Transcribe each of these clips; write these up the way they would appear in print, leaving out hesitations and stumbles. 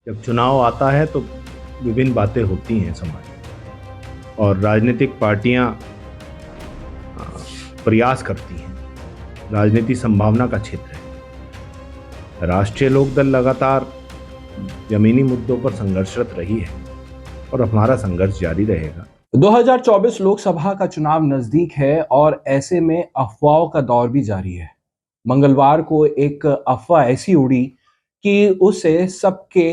जब चुनाव आता है तो विभिन्न बातें होती हैं समाज में और राजनीतिक पार्टियां प्रयास करती हैं। राजनीति संभावना का क्षेत्र है। राष्ट्रीय लोकदल लगातार जमीनी मुद्दों पर संघर्षरत रही है और हमारा संघर्ष जारी रहेगा। 2024 लोकसभा का चुनाव नजदीक है और ऐसे में अफवाहों का दौर भी जारी है। मंगलवार को एक अफवाह ऐसी उड़ी कि उससे सबके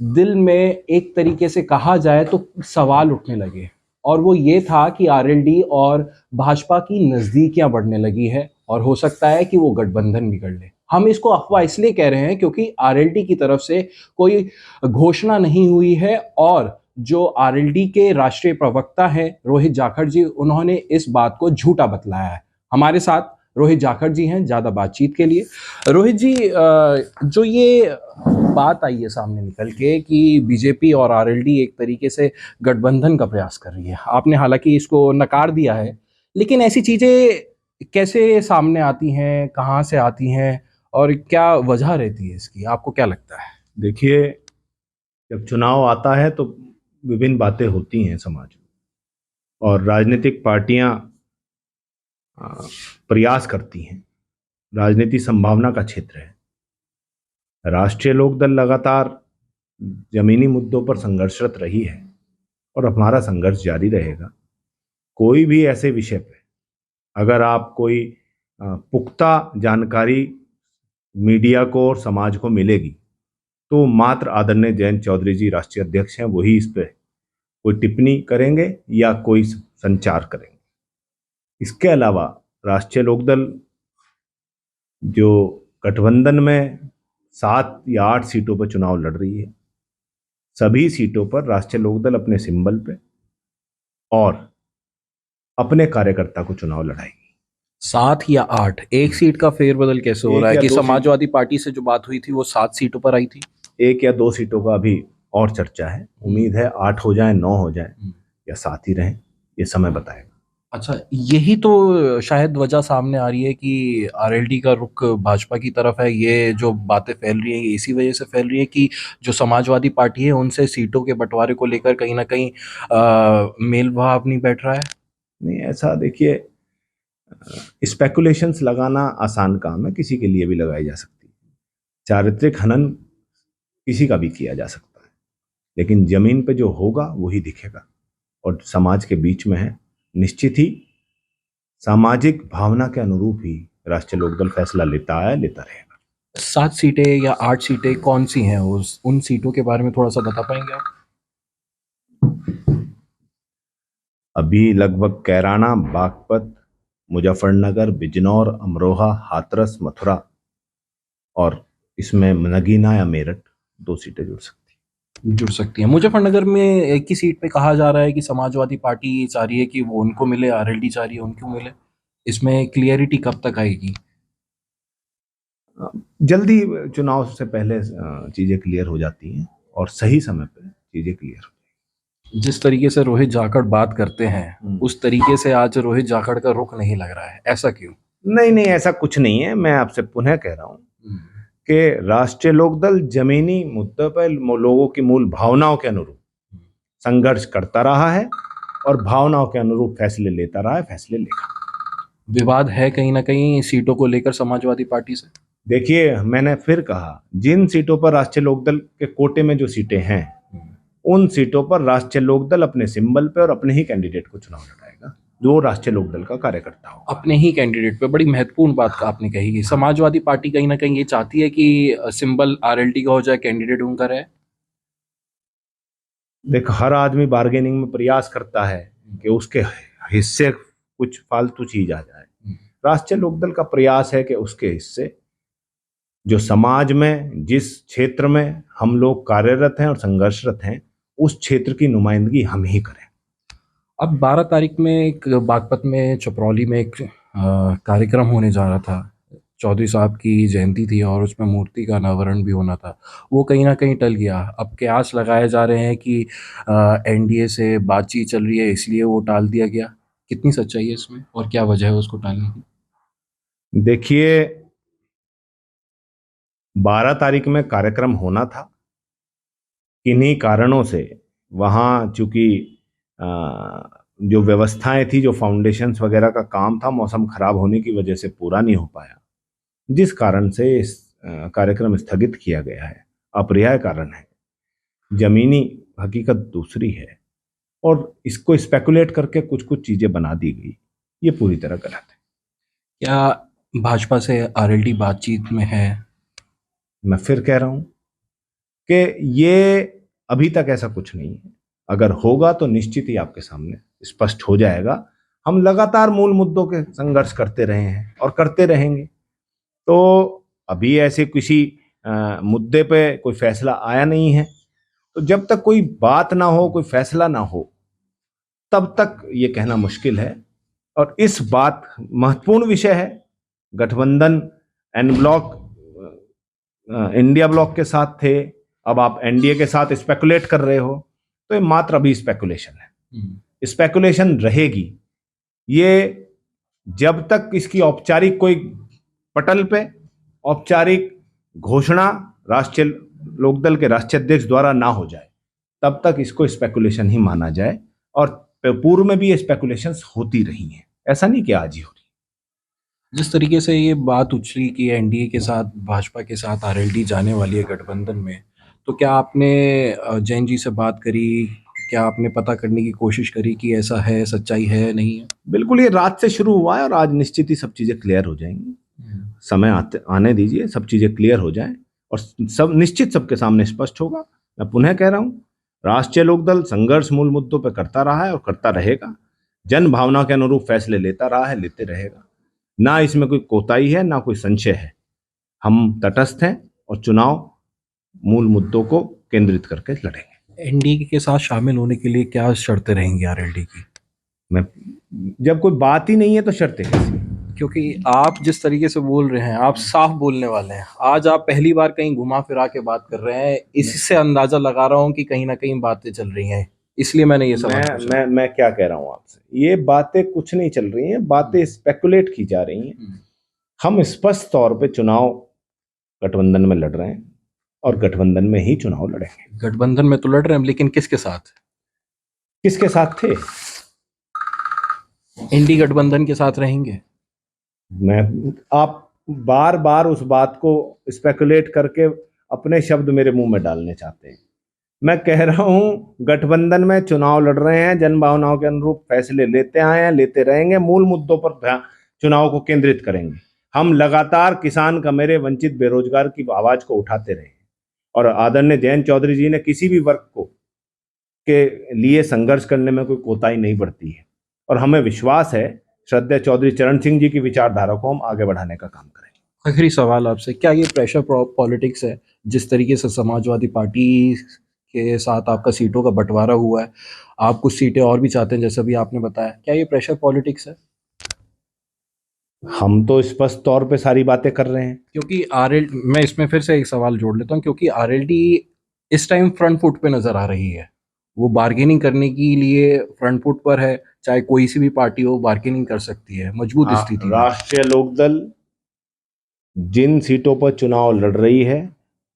दिल में एक तरीके से कहा जाए तो सवाल उठने लगे और वो ये था कि आरएलडी और भाजपा की नजदीकियां बढ़ने लगी है और हो सकता है कि वो गठबंधन भी कर ले। हम इसको अफवाह इसलिए कह रहे हैं क्योंकि आरएलडी की तरफ से कोई घोषणा नहीं हुई है और जो आरएलडी के राष्ट्रीय प्रवक्ता हैं रोहित जाखड़ जी, उन्होंने इस बात को झूठा बतलाया है। हमारे साथ रोहित जाखड़ जी हैं ज्यादा बातचीत के लिए। रोहित जी, जो ये बात आई है सामने निकल के कि बीजेपी और आरएलडी एक तरीके से गठबंधन का प्रयास कर रही है, आपने हालांकि इसको नकार दिया है, लेकिन ऐसी चीजें कैसे सामने आती हैं, कहाँ से आती हैं और क्या वजह रहती है इसकी, आपको क्या लगता है? देखिए, जब चुनाव आता है तो विभिन्न बातें होती हैं समाज में और राजनीतिक पार्टियां प्रयास करती हैं। राजनीति संभावना का क्षेत्र है। राष्ट्रीय लोकदल लगातार जमीनी मुद्दों पर संघर्षरत रही है और हमारा संघर्ष जारी रहेगा। कोई भी ऐसे विषय पे अगर आप कोई पुख्ता जानकारी मीडिया को और समाज को मिलेगी तो मात्र आदरणीय जयंत चौधरी जी राष्ट्रीय अध्यक्ष हैं, वही इस पे कोई टिप्पणी करेंगे या कोई संचार करेंगे। इसके अलावा राष्ट्रीय लोकदल जो गठबंधन में 7 या 8 सीटों पर चुनाव लड़ रही है, सभी सीटों पर राष्ट्रीय लोकदल अपने सिंबल पे और अपने कार्यकर्ता को चुनाव लड़ाएगी। 7 या 8, एक सीट का फेरबदल कैसे हो रहा एक है या कि दो सीट समाजवादी पार्टी से जो बात हुई थी वो 7 सीटों पर आई थी? एक या 2 सीटों का अभी और चर्चा है। उम्मीद है 8 हो जाए, 9 हो जाए या 7 ही रहें, ये समय बताएगा। अच्छा, यही तो शायद वजह सामने आ रही है कि आरएलडी का रुख भाजपा की तरफ है। ये जो बातें फैल रही हैं ये इसी वजह से फैल रही है कि जो समाजवादी पार्टी है उनसे सीटों के बंटवारे को लेकर कहीं ना कहीं मेल भाव नहीं बैठ रहा है। नहीं, ऐसा देखिए, स्पेकुलेशंस लगाना आसान काम है, किसी के लिए भी लगाई जा सकती है। चारित्रिक हनन किसी का भी किया जा सकता है, लेकिन जमीन पे जो होगा वही दिखेगा और समाज के बीच में है। निश्चित ही सामाजिक भावना के अनुरूप ही राष्ट्रीय लोकदल फैसला लेता है, लेता रहेगा। 7 सीटें या 8 सीटें कौन सी हैं, उन सीटों के बारे में थोड़ा सा बता पाएंगे आप? अभी लगभग कैराना, बागपत, मुजफ्फरनगर, बिजनौर, अमरोहा, हाथरस, मथुरा और इसमें नगीना या मेरठ 2 सीटें जुड़ सकती है। मुजफ्फरनगर में एक ही सीट पे कहा जा रहा है कि समाजवादी पार्टी चाह रही है कि वो उनको मिले, आरएलडी चाह रही है उनको मिले। इसमें क्लियरिटी कब तक आएगी? जल्दी। चुनाव से पहले चीजें क्लियर हो जाती हैं और सही समय पे चीजें क्लियर हो जिस तरीके से रोहित जाखड़ बात करते हैं उस तरीके से आज रोहित जाखड़ का रुख नहीं लग रहा है, ऐसा क्यों? नहीं नहीं, ऐसा कुछ नहीं है। मैं आपसे पुनः कह रहा हूं कि राष्ट्रीय लोकदल जमीनी मुद्दों पर लोगों की मूल भावनाओं के अनुरूप संघर्ष करता रहा है और भावनाओं के अनुरूप फैसले लेता रहा है, फैसले लेगा। विवाद है कहीं ना कहीं सीटों को लेकर समाजवादी पार्टी से? देखिए, मैंने फिर कहा, जिन सीटों पर राष्ट्रीय लोकदल के कोटे में जो सीटें हैं उन सीटों पर राष्ट्रीय लोकदल अपने सिंबल पे और अपने ही कैंडिडेट को चुनाव लड़ाएगा, जो राष्ट्रीय लोकदल का कार्यकर्ता हो। अपने ही कैंडिडेट पे बड़ी महत्वपूर्ण बात आपने कही कि समाजवादी पार्टी कहीं ना कहीं ये चाहती है कि सिंबल आरएलडी का हो जाए, कैंडिडेट उनका रहे। देख, हर आदमी बार्गेनिंग में प्रयास करता है कि उसके हिस्से कुछ फालतू चीज आ जाए। राष्ट्रीय लोकदल का प्रयास है कि उसके हिस्से जो समाज में, जिस क्षेत्र में हम लोग कार्यरत हैं और संघर्षरत हैं, उस क्षेत्र की नुमाइंदगी हम ही करें। अब 12 तारीख में एक बागपत में चपरौली में एक कार्यक्रम होने जा रहा था। चौधरी साहब की जयंती थी और उसमें मूर्ति का अनावरण भी होना था। वो कहीं ना कहीं टल गया। अब कयास लगाए जा रहे हैं कि एनडीए से बातचीत चल रही है इसलिए वो टाल दिया गया। कितनी सच्चाई है इसमें और क्या वजह है उसको टालने की? देखिए, 12 तारीख में कार्यक्रम होना था किन्हीं कारणों से वहाँ चूंकि जो व्यवस्थाएं थी, जो फाउंडेशंस वगैरह का काम था, मौसम खराब होने की वजह से पूरा नहीं हो पाया, जिस कारण से इस कार्यक्रम स्थगित किया गया है। अपरिहार्य कारण है, जमीनी हकीकत दूसरी है, और इसको स्पेकुलेट करके कुछ कुछ चीजें बना दी गई, ये पूरी तरह गलत है। क्या भाजपा से आरएलडी बातचीत में है? मैं फिर कह रहा हूं कि ये अभी तक ऐसा कुछ नहीं है। अगर होगा तो निश्चित ही आपके सामने स्पष्ट हो जाएगा। हम लगातार मूल मुद्दों के संघर्ष करते रहे हैं और करते रहेंगे। तो अभी ऐसे किसी मुद्दे पे कोई फैसला आया नहीं है, तो जब तक कोई बात ना हो, कोई फैसला ना हो, तब तक ये कहना मुश्किल है। और इस बात महत्वपूर्ण विषय है। गठबंधन एन ब्लॉक इंडिया ब्लॉक के साथ थे, अब आप एनडीए के साथ स्पेकुलेट कर रहे हो, तो ये मात्र अभी स्पेकुलेशन है। स्पेकुलेशन रहेगी ये जब तक इसकी औपचारिक कोई पटल पे औपचारिक घोषणा राष्ट्रीय लोकदल के राष्ट्रीय अध्यक्ष द्वारा ना हो जाए, तब तक इसको स्पेकुलेशन ही माना जाए। और पूर्व में भी ये स्पेकुलेशंस होती रही हैं, ऐसा नहीं कि आज ही हो रही। जिस तरीके से ये बात उछली कि एनडीए के साथ भाजपा के साथ आरएलडी जाने वाली है गठबंधन में, तो क्या आपने जैन जी से बात करी? क्या आपने पता करने की कोशिश करी कि ऐसा है, सच्चाई है, नहीं है? बिल्कुल, ये रात से शुरू हुआ है और आज निश्चित ही सब चीजें क्लियर हो जाएंगी। समय आने दीजिए, सब चीजें क्लियर हो जाएं और सब निश्चित सबके सामने स्पष्ट होगा। मैं पुनः कह रहा हूं, राष्ट्रीय लोकदल संघर्ष मूल मुद्दों पर करता रहा है और करता रहेगा। जन भावना के अनुरूप फैसले लेता रहा है, लेते रहेगा। ना इसमें कोई कोताही है, ना कोई संशय है। हम तटस्थ हैं और चुनाव मूल मुद्दों को केंद्रित करके लड़ेंगे। एनडीए के साथ शामिल होने के लिए क्या शर्तें रहेंगी आरएलडी की? मैं जब कोई बात ही नहीं है तो शर्तें कैसी? क्योंकि आप जिस तरीके से बोल रहे हैं, आप साफ बोलने वाले हैं। आज आप पहली बार कहीं घुमा फिरा के बात कर रहे हैं, इससे अंदाजा लगा रहा हूं कि कहीं ना कहीं बातें चल रही हैं, इसलिए मैंने ये सवाल पूछा। मैं क्या कह रहा हूं आपसे, ये बातें कुछ नहीं चल रही हैं, बातें स्पेकुलेट की जा रही हैं। हम स्पष्ट तौर पे चुनाव गठबंधन में लड़ रहे हैं और गठबंधन में ही चुनाव लड़ेंगे। गठबंधन में तो लड़ रहे हैं, लेकिन किसके साथ? किसके साथ थे? इंडी गठबंधन के साथ रहेंगे? मैं आप बार बार उस बात को स्पेकुलेट करके अपने शब्द मेरे मुंह में डालने चाहते हैं। मैं कह रहा हूं, गठबंधन में चुनाव लड़ रहे हैं, जन भावनाओं के अनुरूप फैसले लेते आए हैं, लेते रहेंगे, मूल मुद्दों पर चुनाव को केंद्रित करेंगे। हम लगातार किसान का, मेरे वंचित बेरोजगार की आवाज को उठाते रहे और आदरणीय जयंत चौधरी जी ने किसी भी वर्ग को के लिए संघर्ष करने में कोई कोताही नहीं बरती है। और हमें विश्वास है, श्रद्धेय चौधरी चरण सिंह जी की विचारधारा को हम आगे बढ़ाने का काम करेंगे। आखिरी सवाल आपसे, क्या ये प्रेशर पॉलिटिक्स है? जिस तरीके से समाजवादी पार्टी के साथ आपका सीटों का बंटवारा हुआ है, आप कुछ सीटें और भी चाहते हैं जैसा भी आपने बताया, क्या ये प्रेशर पॉलिटिक्स है? हम तो स्पष्ट तौर पे सारी बातें कर रहे हैं। क्योंकि आरएल मैं इसमें फिर से एक सवाल जोड़ लेता हूँ, क्योंकि आरएलडी इस टाइम फ्रंट फुट पे नजर आ रही है। वो बार्गेनिंग करने के लिए फ्रंट फुट पर है, चाहे कोई सी भी पार्टी हो बार्गेनिंग कर सकती है मजबूत स्थिति में। राष्ट्रीय लोकदल जिन सीटों पर चुनाव लड़ रही है,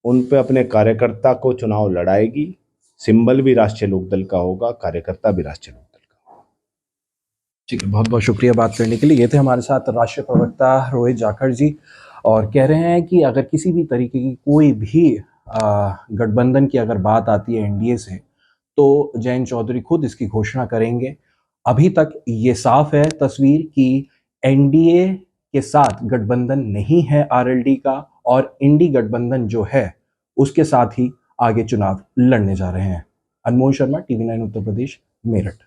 उन पे अपने कार्यकर्ता को चुनाव लड़ाएगी। सिंबल भी राष्ट्रीय लोकदल का होगा, कार्यकर्ता भी राष्ट्रीय लोकदल का होगा। ठीक है, बहुत बहुत शुक्रिया बात करने के लिए। ये थे हमारे साथ राष्ट्रीय प्रवक्ता रोहित जाखड़ जी, और कह रहे हैं कि अगर किसी भी तरीके की कोई भी गठबंधन की अगर बात आती है एनडीए से, तो जयंत चौधरी खुद इसकी घोषणा करेंगे। अभी तक ये साफ है तस्वीर कि एनडीए के साथ गठबंधन नहीं है आरएलडी का, और इंडी गठबंधन जो है उसके साथ ही आगे चुनाव लड़ने जा रहे हैं। अनमोल शर्मा, टीवी 9 उत्तर प्रदेश, मेरठ।